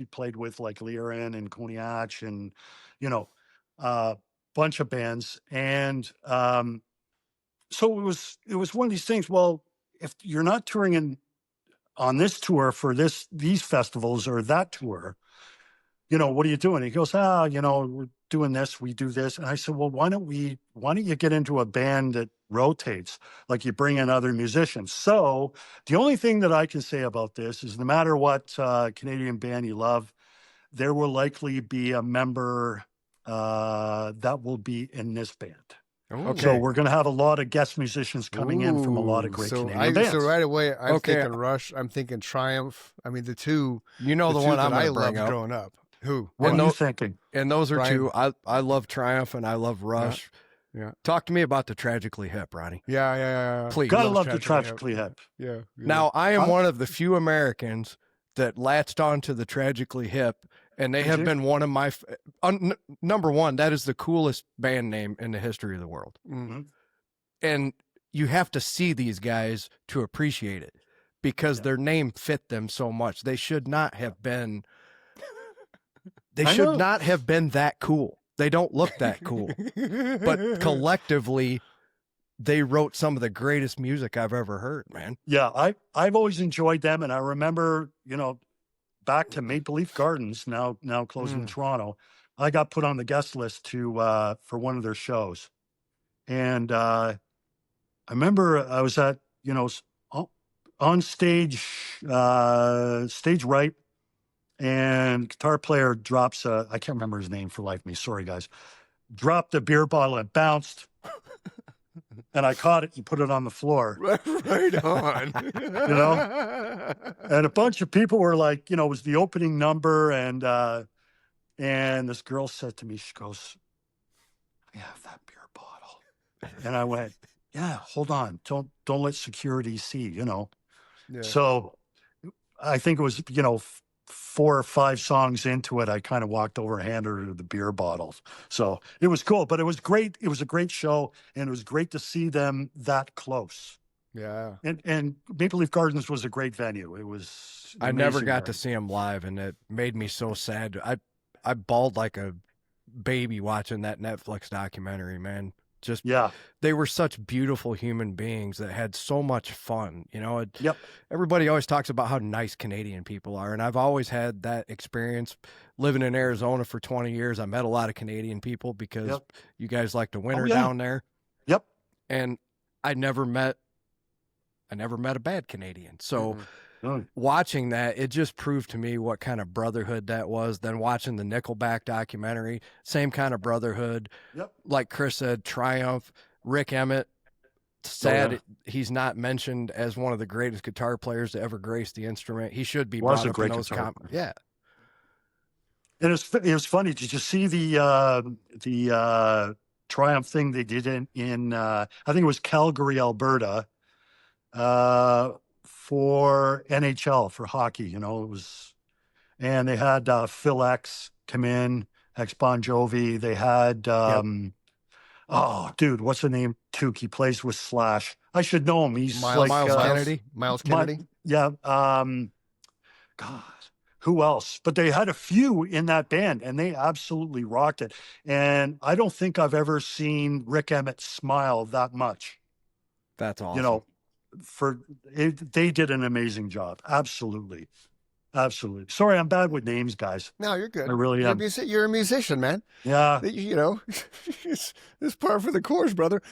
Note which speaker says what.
Speaker 1: he played with like Lirin and Cognac and, you know, a bunch of bands. And so it was one of these things. Well, if you're not touring on this tour for these festivals or that tour, you know, what are you doing? He goes, you know, we're doing this, we do this. And I said, well, why don't you get into a band that rotates? Like you bring in other musicians. So the only thing that I can say about this is no matter what Canadian band you love, there will likely be a member that will be in this band.
Speaker 2: Okay.
Speaker 1: So we're going to have a lot of guest musicians coming in from a lot of great Canadian bands.
Speaker 2: So right away, I'm thinking Rush. I'm thinking Triumph. I mean, the two.
Speaker 3: You know the one I'm
Speaker 2: I
Speaker 3: going to bring
Speaker 2: loved
Speaker 3: up.
Speaker 2: growing up. Who?
Speaker 1: What are you thinking?
Speaker 3: And those are
Speaker 2: Brian?
Speaker 3: two. I love Triumph and I love Rush.
Speaker 2: Yeah.
Speaker 3: Talk to me about the Tragically Hip, Ronnie.
Speaker 2: Yeah.
Speaker 3: Please.
Speaker 1: Gotta love the Tragically Hip.
Speaker 2: Yeah.
Speaker 3: Now, I am one of the few Americans that latched on to the Tragically Hip, and they have been one of my number one. That is the coolest band name in the history of the world.
Speaker 2: Mm-hmm.
Speaker 3: And you have to see these guys to appreciate it because their name fit them so much. They should not have been. They should not have been that cool. They don't look that cool. But collectively, they wrote some of the greatest music I've ever heard, man.
Speaker 1: Yeah, I've always enjoyed them. And I remember, you know, back to Maple Leaf Gardens, now closed in Toronto, I got put on the guest list for one of their shows. And I remember I was at, you know, on stage, stage right, and guitar player drops I can't remember his name for life of me. Sorry, guys. Dropped a beer bottle and bounced. And I caught it and put it on the floor.
Speaker 2: Right on.
Speaker 1: You know? And a bunch of people were like, you know, it was the opening number. And this girl said to me, she goes, "I have that beer bottle." And I went, "Yeah, hold on. Don't let security see, you know." Yeah. So I think it was, you know, 4 or 5 songs into it, I kind of walked over and handed her the beer bottles. So it was cool, but it was great. It was a great show, and it was great to see them that close.
Speaker 2: Yeah.
Speaker 1: And Maple Leaf Gardens was a great venue. It was.
Speaker 3: I never got to see them live, and it made me so sad. I bawled like a baby watching that Netflix documentary, man. Just, they were such beautiful human beings that had so much fun, you know. Everybody always talks about how nice Canadian people are, and I've always had that experience living in Arizona for 20 years. I met a lot of Canadian people because you guys like to winter down there. And I never met a bad Canadian. So watching that, it just proved to me what kind of brotherhood that was. Then watching the Nickelback documentary, same kind of brotherhood. Like Chris said, Triumph, Rick Emmett. Sad he's not mentioned as one of the greatest guitar players to ever grace the instrument. He should be brought up in those comments. Yeah.
Speaker 1: And it was funny. Did you see the Triumph thing they did in I think it was Calgary, Alberta, for NHL, for hockey? You know, it was, and they had Phil X come in, ex Bon Jovi. They had oh, dude, what's the name? Took. He plays with Slash. I should know him. He's
Speaker 2: Miles
Speaker 1: Kennedy.
Speaker 2: Miles Kennedy.
Speaker 1: God, who else? But they had a few in that band, and they absolutely rocked it. And I don't think I've ever seen Rick Emmett smile that much.
Speaker 3: That's awesome.
Speaker 1: You know, they did an amazing job. Absolutely. Absolutely. Sorry, I'm bad with names, guys.
Speaker 2: No, you're good.
Speaker 1: I really am.
Speaker 2: You're a musician, man.
Speaker 1: Yeah.
Speaker 2: You know, it's par for the course, brother.